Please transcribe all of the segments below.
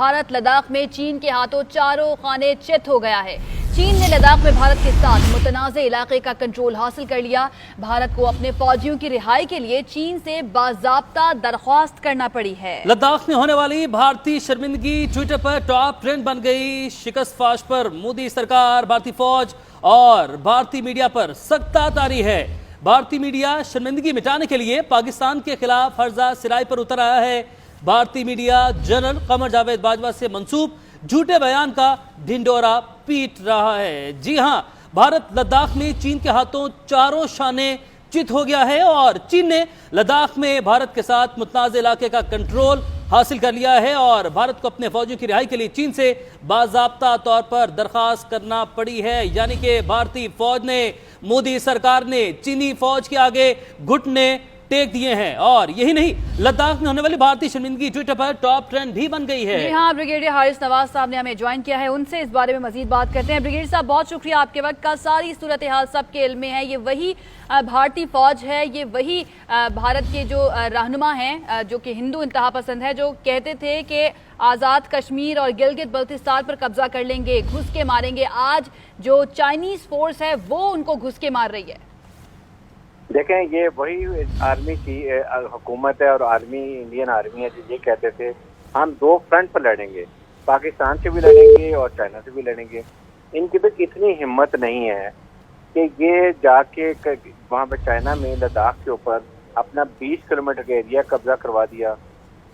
भारत लद्दाख में चीन के हाथों चारों खाने चित हो गया है। चीन ने लद्दाख में भारत के साथ मुतनाज़े इलाके का कंट्रोल हासिल कर लिया। भारत को अपने फौजियों की रिहाई के लिए चीन से बाज़ाब्ता दरख्वास्त करना पड़ी है। लद्दाख में होने वाली भारतीय शर्मिंदगी ट्विटर पर टॉप ट्रेंड बन गई। शिकस्त फाश पर मोदी सरकार, भारतीय फौज और भारतीय मीडिया पर सख्त तारी है। भारतीय मीडिया शर्मिंदगी मिटाने के लिए पाकिस्तान के खिलाफ हर्जा सिराई पर उतर आया है। भारतीय मीडिया जनरल कमर जावेद बाजवा से मंसूब झूठे बयान का ढिंडोरा पीट रहा है। जी हां, भारत लद्दाख में चीन के हाथों चारों शाने चित हो गया है और चीन ने लद्दाख में भारत के साथ मुतनाज़ इलाके का कंट्रोल हासिल कर लिया है और भारत को अपने फौजियों की रिहाई के लिए चीन से बाज़ाब्ता तौर पर दरख्वास्त करना पड़ी है। यानी कि भारतीय फौज ने, मोदी सरकार ने चीनी फौज के आगे घुटने टेक दिए हैं। और यही नहीं, लद्दाख में होने वाली भारतीय शर्मिंदगी ट्विटर पर टॉप ट्रेंड भी बन गई है। जी हाँ, ब्रिगेडियर हारिस नवाज साहब ने हमें ज्वाइन किया है, उनसे इस बारे में मजीद बात करते हैं। ब्रिगेडियर साहब, बहुत शुक्रिया आपके वक्त का। सारी सूरत हाल सबके इल्म में है। ये वही भारतीय फौज है, ये वही भारत के जो रहनुमा हैं जो कि हिंदू इंतहा पसंद है, जो कहते थे कि आज़ाद कश्मीर और गिलगित बल्तिस्तान पर कब्जा कर लेंगे, घुस के मारेंगे। आज जो चाइनीज फोर्स है वो उनको घुस के मार रही है। देखें, ये वही आर्मी की हुकूमत है और आर्मी, इंडियन आर्मी है जो ये कहते थे हम दो फ्रंट पर लड़ेंगे, पाकिस्तान से भी लड़ेंगे और चाइना से भी लड़ेंगे। इनकी तो इतनी हिम्मत नहीं है कि ये जाके वहाँ पे चाइना में लद्दाख के ऊपर अपना 20 किलोमीटर का एरिया कब्जा करवा दिया।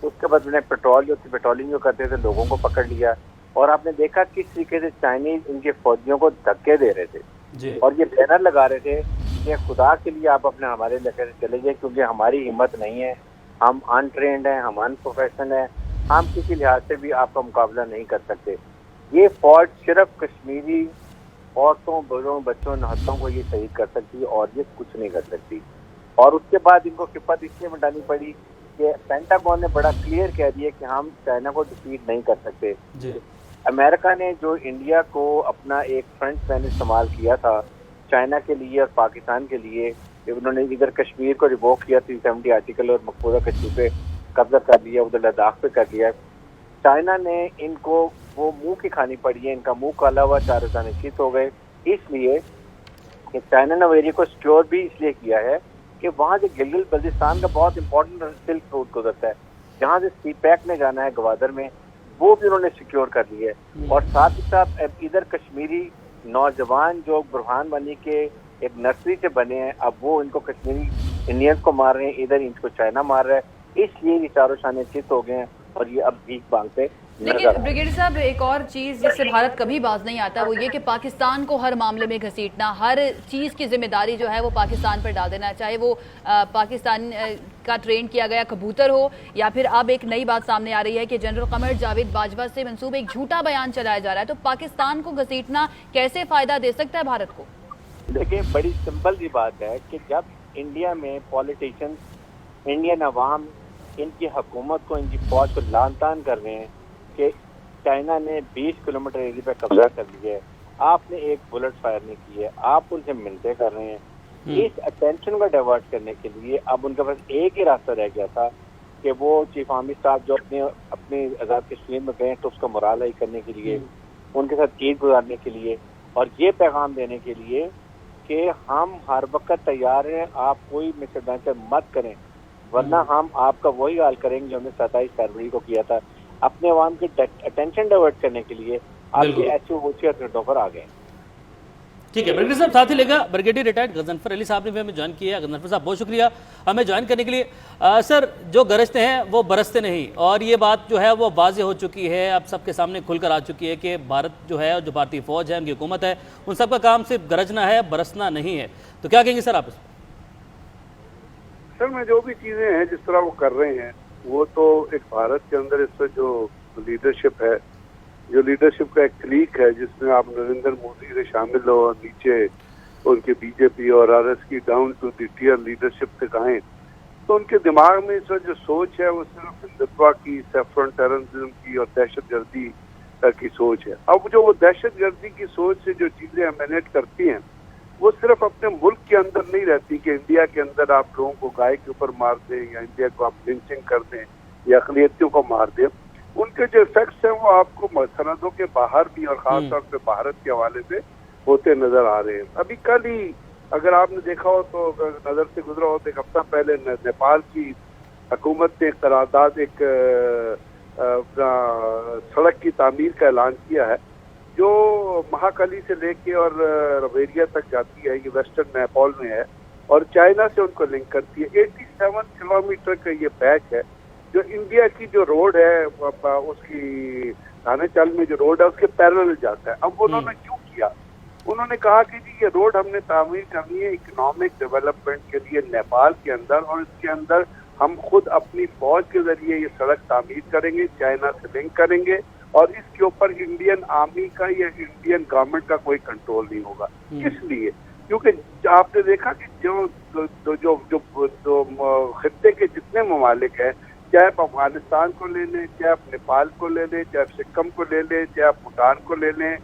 उसके बाद उन्हें पेट्रोलिंग जो करते थे लोगों को पकड़ लिया और आपने देखा किस तरीके से चाइनीज उनके फौजियों को धक्के दे रहे थे और ये बैनर लगा रहे थे कि खुदा के लिए आप अपने हमारे इलाके से चले जाए क्योंकि हमारी हिम्मत नहीं है, हम अनट्रेंड हैं, हम अनप्रोफेशनल हैं, हम किसी लिहाज से भी आपका मुकाबला नहीं कर सकते। ये फौज सिर्फ कश्मीरी औरतों, बड़ों, बच्चों, नहत्तों को ये शहीद कर सकती है और ये कुछ नहीं कर सकती। और उसके बाद इनको किफ़त इसलिए मिटानी पड़ी कि पेंटागन ने बड़ा क्लियर कह दिया कि हम चाइना को डिफीट नहीं कर सकते। अमेरिका ने जो इंडिया को अपना एक फ्रंट मैन इस्तेमाल किया था चाइना के लिए और पाकिस्तान के लिए, उन्होंने इधर कश्मीर को रिवोक किया 370 आर्टिकल और मकबूजा कश्मीर पे कब्जा कर लिया, उधर लद्दाख पे कर लिया। चाइना ने इनको वो मुंह की खानी पड़ी है, इनका मुंह काला हुआ, चारों जाने चित हो गए। इसलिए कि चाइना ने वो एरिया को सिक्योर भी इसलिए किया है कि वहाँ से गिलगित बल्तिस्तान का बहुत इंपॉर्टेंट सिल्क रूट गुजरता है, जहाँ से सी पैक में जाना है ग्वादर में, वो भी उन्होंने सिक्योर कर लिया है। और साथ ही साथ इधर कश्मीरी नौजवान जो बुरहान वानी के एक नर्सरी से बने हैं, अब वो इनको कश्मीरी इंडियंस को मार रहे हैं, इधर इनको चाइना मार रहा है। इसलिए ये चारों शाने चित हो गए हैं और ये अब भीख मांगते। लेकिन ब्रिगेडियर साहब, एक और चीज़ जिससे भारत कभी बाज नहीं आता वो ये कि पाकिस्तान को हर मामले में घसीटना, हर चीज़ की जिम्मेदारी जो है वो पाकिस्तान पर डाल देना, चाहे वो पाकिस्तान का ट्रेन किया गया कबूतर हो या फिर अब एक नई बात सामने आ रही है कि जनरल कमर जावेद बाजवा से मंसूब एक झूठा बयान चलाया जा रहा है। तो पाकिस्तान को घसीटना कैसे फ़ायदा दे सकता है भारत को? देखिए, बड़ी सिंपल सी बात है कि जब इंडिया में पॉलिटिशियंस, इंडियन अवाम इनकी हुकूमत को, इनकी फौज को लानतान कर रहे हैं कि चाइना ने 20 किलोमीटर एरिया पे कब्जा कर लिया है, आपने एक बुलेट फायर नहीं की है, आप उनसे मिलते कर रहे हैं। इस अटेंशन को डाइवर्ट करने के लिए अब उनके पास एक ही रास्ता रह गया था कि वो चीफ आर्मी स्टाफ जो अपने आज़ाद कश्मीर में गए तो उसका मोराल हाई करने के लिए, उनके साथ ईद गुजारने के लिए और ये पैगाम देने के लिए कि हम हर वक्त तैयार हैं, आप कोई मिसअंडरस्टैंडिंग मत करें, वरना हम आपका वही हाल करेंगे जो हमने 27 फरवरी को किया था। अपने अवाम की अटेंशन डाइवर्ट करने के लिए आपके ऐसे होशियार हरकतों पर आ गए। ठीक है ब्रिगेडियर साहब, साथ ही लेगा ब्रिगेडियर रिटायर्ड गजनफर अली साहब ने भी हमें ज्वाइन किया। गजनफर साहब, बहुत शुक्रिया हमें ज्वाइन करने के लिए। सर, जो गरजते हैं वो बरसते नहीं, और ये बात जो है वो वाज़ेह हो चुकी है, अब सबके सामने खुलकर आ चुकी है कि भारत जो है, जो भारतीय फौज है, उनकी हुकूमत है, उन सबका काम सिर्फ गरजना है, बरसना नहीं है। तो क्या कहेंगे सर आप? सर, मैं जो भी चीज़ें हैं जिस तरह वो कर रहे हैं वो तो एक भारत के अंदर इस पर जो लीडरशिप है, जो लीडरशिप का एक क्लीक है जिसमें आप नरेंद्र मोदी से शामिल हो और नीचे उनके बीजेपी और आरएस की down to the tier leadership से कहें तो उनके दिमाग में इस वक्त जो सोच है वो सिर्फ हिंदुत्व की, सेफ्रन टेररिज्म की और दहशतगर्दी की सोच है। अब जो वो दहशतगर्दी की सोच से जो चीज़ें एमिनेट करती हैं वो सिर्फ अपने मुल्क के अंदर नहीं रहती कि इंडिया के अंदर आप लोगों को गाय के ऊपर मार दें या इंडिया को आप लिंचिंग कर दें या अक़लियतियों को मार दें। ان کے جو افیکٹس ہیں وہ آپ کو سرحدوں کے باہر بھی اور خاص طور پہ بھارت کے حوالے سے ہوتے نظر آ رہے ہیں. ابھی کل ہی اگر آپ نے دیکھا ہو تو نظر سے گزرا ہو تو ایک ہفتہ پہلے نیپال کی حکومت نے قرارداد ایک سڑک کی تعمیر کا اعلان کیا ہے جو مہاکلی سے لے کے اور رویریا تک جاتی ہے. یہ ویسٹرن نیپال میں ہے اور چائنا سے ان کو لنک کرتی ہے. 87 کلومیٹر کا یہ پیچ ہے جو انڈیا کی جو روڈ ہے اس کی دھانے چال میں جو روڈ ہے اس کے پیرل جاتا ہے. اب انہوں نے کیوں کیا؟ انہوں نے کہا کہ جی یہ روڈ ہم نے تعمیر کرنی ہے اکنامک ڈیولپمنٹ کے لیے نیپال کے اندر، اور اس کے اندر ہم خود اپنی فوج کے ذریعے یہ سڑک تعمیر کریں گے، چائنا سے لنک کریں گے، اور اس کے اوپر انڈین آرمی کا یا انڈین گورنمنٹ کا کوئی کنٹرول نہیں ہوگا. کس لیے؟ کیونکہ آپ نے دیکھا کہ جو خطے کے جتنے ممالک ہیں، چاہے آپ افغانستان کو لے لیں، چاہے آپ نیپال کو لے لیں، چاہے آپ سکم کو لے لیں، چاہے آپ بھوٹان کو لے لیں،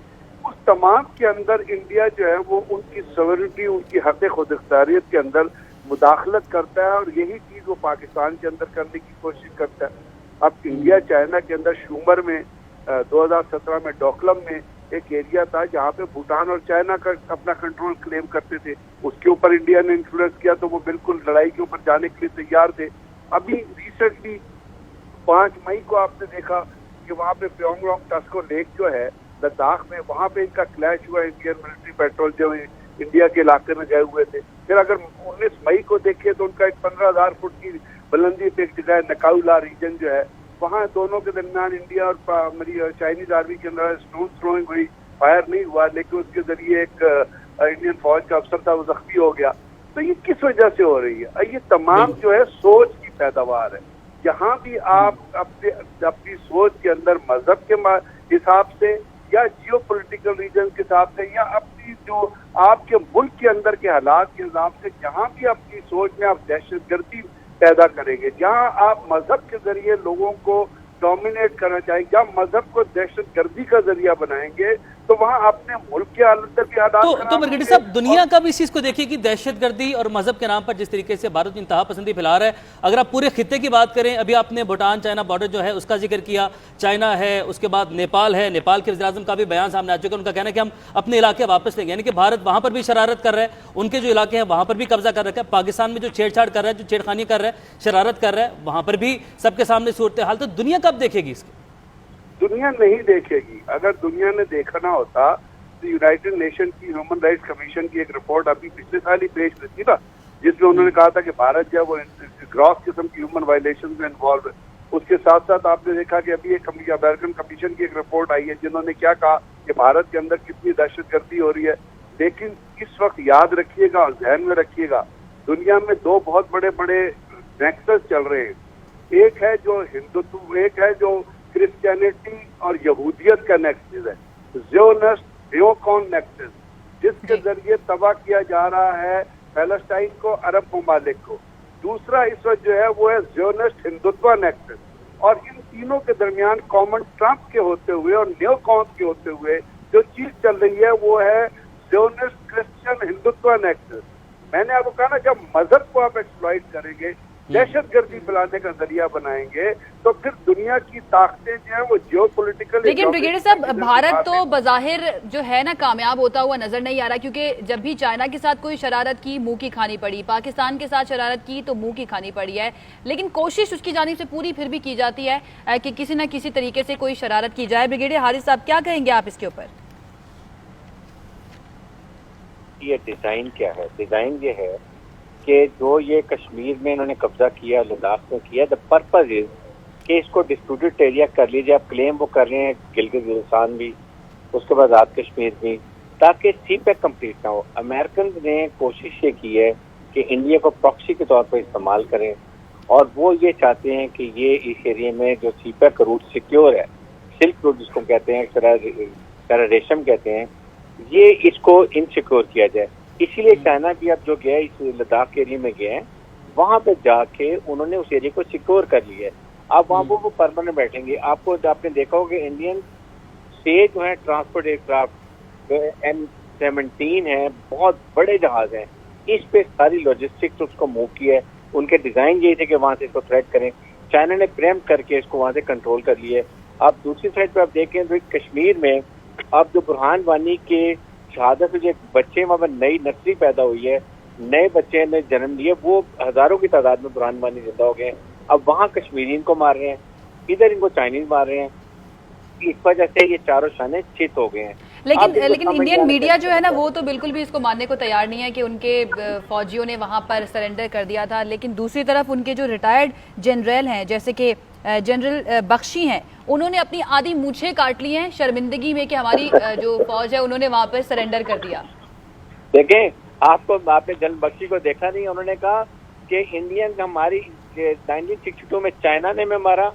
اس تمام کے اندر انڈیا جو ہے وہ ان کی سوورنٹی، ان کی حق خود اختیاریت کے اندر مداخلت کرتا ہے، اور یہی چیز وہ پاکستان کے اندر کرنے کی کوشش کرتا ہے. اب انڈیا چائنا کے اندر شومر میں 2017 میں ڈوکلم میں ایک ایریا تھا جہاں پہ بھوٹان اور چائنا کا اپنا کنٹرول کلیم کرتے تھے. اس کے اوپر انڈیا نے انفلوئنس کیا تو وہ بالکل لڑائی کے اوپر جانے کے لیے تیار تھے. ابھی ریسنٹلی 5 مئی کو آپ نے دیکھا کہ وہاں پہ پیونگ رانگ ٹاسکو لیک جو ہے لداخ میں، وہاں پہ ان کا کلیش ہوا. انڈین ملٹری پیٹرول جو انڈیا کے علاقے میں گئے ہوئے تھے. پھر اگر 19 مئی کو دیکھیں تو ان کا ایک 15,000 فٹ کی بلندی پہ ایک جگہ نکاؤلا ریجن جو ہے، وہاں دونوں کے درمیان انڈیا اور چائنیز آرمی کے اندر اسٹون تھروئنگ ہوئی. فائر نہیں ہوا لیکن اس کے ذریعے ایک انڈین فوج کا افسر تھا وہ زخمی ہو گیا. تو یہ کس وجہ سے ہو رہی ہے؟ یہ تمام جو ہے سوچ کی پیداوار ہے. جہاں بھی آپ اپنی سوچ کے اندر مذہب کے حساب سے یا جیو پولیٹیکل ریجن کے حساب سے یا اپنی جو آپ کے ملک کے اندر کے حالات کے حساب سے جہاں بھی اپنی سوچ میں آپ دہشت گردی پیدا کریں گے، جہاں آپ مذہب کے ذریعے لوگوں کو ڈومینیٹ کرنا چاہیں گے، جہاں مذہب کو دہشت گردی کا ذریعہ بنائیں گے، تو وہاں اپنے ملک کے حالت پر بھی حالات تو مرگٹی صاحب، دنیا کا بھی اس چیز کو دیکھیے کہ دہشت گردی اور مذہب کے نام پر جس طریقے سے بھارت انتہا پسندی پھیلا رہا ہے. اگر آپ پورے خطے کی بات کریں، ابھی آپ نے بھوٹان چائنا بارڈر جو ہے اس کا ذکر کیا، چائنا ہے، اس کے بعد نیپال ہے. نیپال کے وزیر اعظم کا بھی بیان سامنے آ چکا ہے، ان کا کہنا ہے کہ ہم اپنے علاقے واپس لیں گے، یعنی کہ بھارت وہاں پر بھی شرارت کر رہا ہے، ان کے جو علاقے ہیں وہاں پر بھی قبضہ کر رکھا ہے. پاکستان میں جو چھیڑ چھاڑ کر رہا ہے، جو چھیڑخانی کر رہا ہے، شرارت کر رہا ہے، وہاں پر بھی سب کے سامنے صورتحال. تو دنیا کب دیکھے گی اس کو؟ دنیا نہیں دیکھے گی. اگر دنیا نے دیکھنا ہوتا تو یونائٹڈ نیشن کی ہیومن رائٹس کمیشن کی ایک رپورٹ ابھی پچھلے سال ہی پیش کی تھی نا، جس میں انہوں نے کہا تھا کہ بھارت جو ہے وہ گراس قسم کی ہیومن وائلیشن میں انوالو ہے. اس کے ساتھ ساتھ آپ نے دیکھا کہ ابھی ایک امریکن کمیشن کی ایک رپورٹ آئی ہے جنہوں نے کیا کہا کہ بھارت کے اندر کتنی دہشت گردی ہو رہی ہے. لیکن اس وقت یاد رکھیے گا اور ذہن میں رکھیے گا، دنیا میں 2 بہت بڑے بڑے نیکسس چل رہے ہیں. ایک ہے جو ہندوتو، ایک ہے جو کرسچینٹی اور یہودیت کا نیکسس ہے، زیونسٹ نیوکون نیکسس، جس کے ذریعے تباہ کیا جا رہا ہے فلسطین کو، عرب ممالک کو. دوسرا اس وقت جو ہے وہ ہے زیونسٹ ہندوتوا نیکسس. اور ان تینوں کے درمیان کامن ٹرمپ کے ہوتے ہوئے اور نیو کون کے ہوتے ہوئے جو چیز چل رہی ہے وہ ہے زیونسٹ کرسچن ہندوتوا نیکسس. میں نے آپ کو کہا نا، جب مذہب کو آپ ایکسپلائٹ کریں گے، دہشت گردی پھیلانے کا ذریعہ بنائیں گے، تو پھر دنیا کی طاقتیں جو ہیں وہ جیو پولیٹیکل. لیکن بریگیڈیئر صاحب، بھارت تو بظاہر جو ہے نا کامیاب ہوتا ہوا نظر نہیں آ رہا، کیونکہ جب بھی چائنا کے ساتھ کوئی شرارت کی منہ کی کھانی پڑی، پاکستان کے ساتھ شرارت کی تو منہ کی کھانی پڑی ہے. لیکن کوشش اس کی جانب سے پوری پھر بھی کی جاتی ہے کہ کسی نہ کسی طریقے سے کوئی شرارت کی جائے. بریگیڈیئر حارث صاحب، کیا کہیں گے آپ اس کے اوپر؟ یہ ڈیزائن کیا ہے؟ ڈیزائن یہ ہے کہ جو یہ کشمیر میں انہوں نے قبضہ کیا، لداخ میں کیا، دا پرپز از کہ اس کو ڈسپیوٹڈ ایریا کر لیجیے. آپ کلیم وہ کر رہے ہیں گلگت بلتستان بھی، اس کے بعد آزاد کشمیر بھی، تاکہ سی پیک کمپلیٹ نہ ہو. امریکنز نے کوشش یہ کی ہے کہ انڈیا کو پراکسی کے طور پر استعمال کریں، اور وہ یہ چاہتے ہیں کہ یہ اس ایریے میں جو سی پیک روٹ سیکیور ہے، سلک روٹ جس کو کہتے ہیں، سرا ریشم کہتے ہیں، یہ اس کو انسیکیور کیا جائے. اسی لیے چائنا بھی اب جو گیا اس لداخ کے ایریے میں گئے ہیں، وہاں پہ جا کے انہوں نے اس ایریے کو سیکیور کر لیا ہے. اب وہاں وہ پرماننٹ بیٹھیں گے. آپ نے دیکھا ہوگا کہ انڈین سے جو ہے ٹرانسپورٹ ایئر کرافٹ M17 ہے، بہت بڑے جہاز ہیں، اس پہ ساری لاجسٹکس اس کو موو کیا ہے. ان کے ڈیزائن یہی تھے کہ وہاں سے اس کو تھریٹ کریں. چائنا نے پریم کر کے اس کو وہاں سے کنٹرول کر لیا ہے. आप दूसरी साइड पे आप देखें तो कश्मीर में अब जो बुरहान वानी के शहादत से जो एक बच्चे वहाँ पर नई नस्ली पैदा हुई है, नए बच्चे ने जन्म लिए, वो हजारों की तादाद में बुरहान वानी जिंदा हो गए हैं। अब वहाँ कश्मीरी इनको मार रहे हैं, इधर इनको चाइनीज मार रहे हैं, इस वजह से ये चारों शाने चित हो गए हैं। लेकिन इंडियन मीडिया जो है ना वो तो बिल्कुल भी इसको मानने को तैयार नहीं है कि उनके फौजियों ने वहां पर सरेंडर कर दिया था। लेकिन दूसरी तरफ उनके जो रिटायर्ड जनरल हैं जैसे कि जनरल बख्शी हैं, उन्होंने अपनी आधी मूछें काट ली हैं शर्मिंदगी में कि हमारी जो फौज है उन्होंने वहां पर सरेंडर कर दिया। देखें, आपने जनरल बख्शी को देखा नहीं, उन्होंने कहा कि इंडियन हमारी 1962 में चाइना ने में मारा,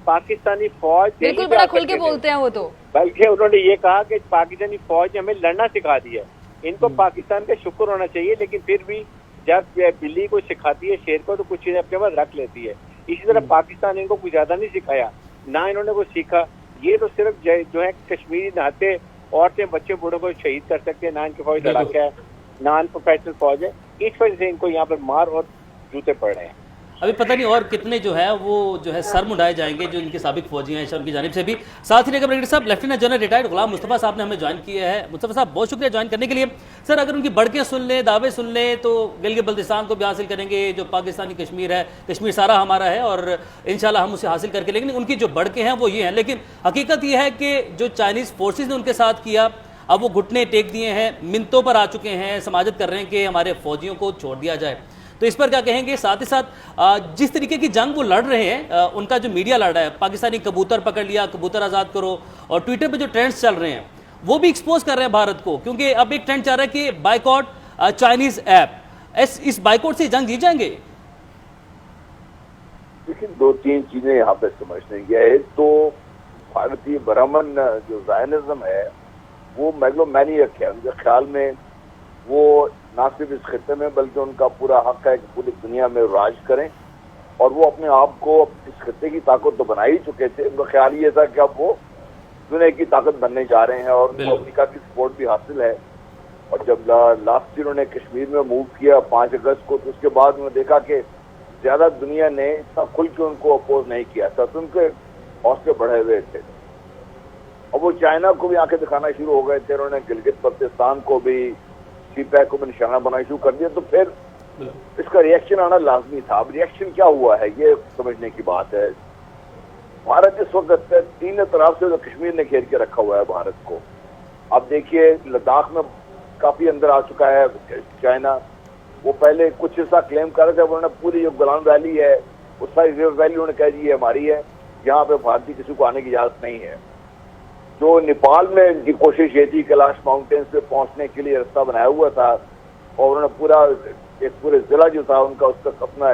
पाकिस्तानी फौज बिल्कुल बड़ा खुल के बोलते हैं वो तो। बल्कि उन्होंने ये कहा कि पाकिस्तानी फौज ने हमें लड़ना सिखा दिया, इनको पाकिस्तान का शुक्र होना चाहिए, लेकिन फिर भी जब बिल्ली को सिखाती है शेर को तो कुछ चीजें अपने पास रख लेती है। इसी तरह पाकिस्तान इनको कुछ ज्यादा नहीं सिखाया, ना इन्होंने कुछ सीखा। ये तो सिर्फ जो है कश्मीरी नहाते औरतें बच्चे बूढ़ों को शहीद कर सकते हैं, ना इनकी फौज लड़ाका है, ना प्रोफेशनल फौज है, इस वजह से इनको यहाँ पर मार और जूते पड़ रहे हैं। अभी पता नहीं और कितने जो है वो जो है सर मुंडाए जाएंगे जो इनके साबिक फौजी हैं उनकी जानिब से भी। साथ ही ब्रिगेडियर साहब, लेफ्टिनेंट जनरल रिटायर्ड गुलाम मुस्तफ़ा साहब ने हमें ज्वाइन किया है। मुस्तफ़ा साहब बहुत शुक्रिया ज्वाइन करने के लिए। सर अगर उनकी बढ़के सुन ले, दावे सुन ले तो गिलगित बल्तिस्तान को भी हासिल करेंगे, जो पाकिस्तानी कश्मीर है, कश्मीर सारा हमारा है और इंशाल्लाह हम उसे हासिल करके। लेकिन उनकी जो बढ़के हैं वो ये हैं, लेकिन हकीकत ये है कि जो चाइनीज़ फोर्सेज ने उनके साथ किया, अब वो घुटने टेक दिए हैं, मिन्नतों पर आ चुके हैं, समाजत कर रहे हैं कि हमारे फौजियों को छोड़ दिया जाए। तो इस पर क्या कहेंगे? साथ ही साथ जिस तरीके की जंग वो लड़ रहे हैं, उनका जो मीडिया लड़ रहा है, पाकिस्तानी कबूतर पकड़ लिया, कबूतर आज़ाद करो, और ट्विटर पे जो ट्रेंड्स चल रहे हैं वो भी एक्सपोज कर रहे हैं भारत को, क्योंकि अब एक ट्रेंड चल रहा है कि बाइकआउट चाइनीज ऐप। इस बाइकआउट से जंग जीत जाएंगे? देखिए, दो तीन चीजें यहाँ पे समझने की है। तो भारतीय ब्राह्मण जो ज़ायनिज़्म है वो मैग्लोमैनियक है, उनके ख्याल में वो ना सिर्फ इस खिते में बल्कि उनका पूरा हक है कि पूरी दुनिया में राज करें, और वो अपने आप को इस खिते की ताकत तो बना ही चुके थे। उनका ख्याल ये था कि अब वो दुनिया की ताकत बनने जा रहे हैं और उनको अमेरिका की सपोर्ट भी हासिल है। और जब लास्ट ईयर उन्होंने कश्मीर में मूव किया 5 अगस्त को, तो उसके बाद उन्होंने देखा कि ज्यादा दुनिया ने इतना खुल के उनको अपोज नहीं किया था, तो उनके हौसले बढ़े हुए थे। और वो चाइना को भी आके दिखाना शुरू हो गए थे, उन्होंने गिलगित बल्तिस्तान को भी, सीपैक को भी निशाना बनाना शुरू कर दिया। तो फिर इसका रिएक्शन आना लाजमी था। अब रिएक्शन क्या हुआ है ये समझने की बात है। भारत इस वक्त 3 तरफ से कश्मीर ने घेर के रखा हुआ है भारत को। अब देखिए, लद्दाख में काफी अंदर आ चुका है चाइना। वो पहले कुछ हिस्सा क्लेम कर रहे थे, उन्होंने पूरी जो गोलान वैली है उस सारी रिवर वैली उन्होंने कह दी है हमारी है, यहाँ पे भारतीय किसी को आने की इजाजत नहीं है। जो नेपाल में इनकी कोशिश ये थी कैलाश माउंटेन्स पे पहुंचने के लिए रास्ता बनाया हुआ था, और उन्होंने पूरे जिला जो था उनका उसका अपना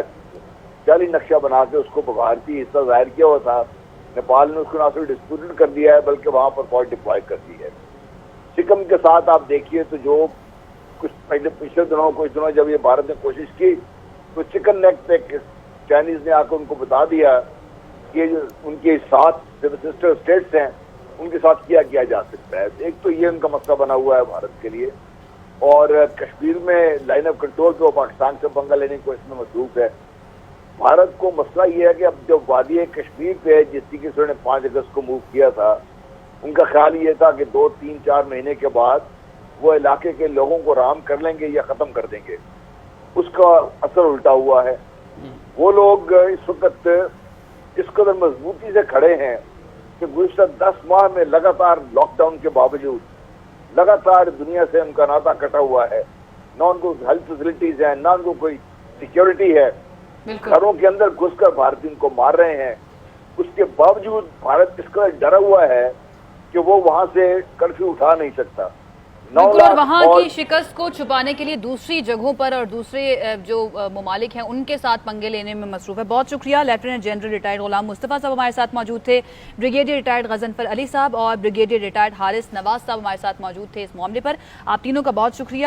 जाली नक्शा बना के उसको भारतीय हिस्सा जाहिर किया हुआ था। नेपाल ने उसको ना सिर्फ डिस्प्यूटेड कर दिया है बल्कि वहां पर फौज डिप्लॉय कर दी है। सिक्किम के साथ आप देखिए तो जो कुछ पिछले दिनों जब ये भारत ने कोशिश की तो चिकन नेक पे चाइनीज ने आकर उनको बता दिया कि जो उनके 7 सिस्टर स्टेट्स हैं उनके साथ किया जा सकता है। एक तो ये उनका मसला बना हुआ है भारत के लिए, और कश्मीर में लाइन ऑफ कंट्रोल पे वो पाकिस्तान से पंगा लेने की कोशिश में मसरूफ है। भारत को मसला ये है कि अब जो वादी कश्मीर पे जिस तरीके से उन्होंने 5 अगस्त को मूव किया था, उनका ख्याल ये था कि 2, 3, 4 महीने के बाद वो इलाके के लोगों को राम कर लेंगे या खत्म कर देंगे। उसका असर उल्टा हुआ है। वो लोग इस वक्त इस कदर मजबूती से खड़े हैं कि गुज़श्ता 10 माह में लगातार लॉकडाउन के बावजूद लगातार दुनिया से उनका नाता कटा हुआ है। ना उनको हेल्थ फैसिलिटीज है, ना उनको कोई सिक्योरिटी है। घरों के अंदर घुसकर भारतीय उनको मार रहे हैं। उसके बावजूद भारत इस कदर डरा हुआ है कि वो वहां से कर्फ्यू उठा नहीं सकता। बिल्कुल, और वहाँ की शिकस्त को छुपाने के लिए दूसरी जगहों पर और दूसरे जो ममालिक हैं उनके साथ पंगे लेने में मसरूफ है। बहुत शुक्रिया। लेफ्टिनेंट जनरल रिटायर्ड गुलाम मुस्तफ़ा साहब हमारे साथ मौजूद थे, ब्रिगेडियर रिटायर्ड गजनफर अली साहब और ब्रिगेडियर रिटायर्ड हारिस नवाज साहब हमारे साथ मौजूद थे इस मामले पर। आप तीनों का बहुत शुक्रिया।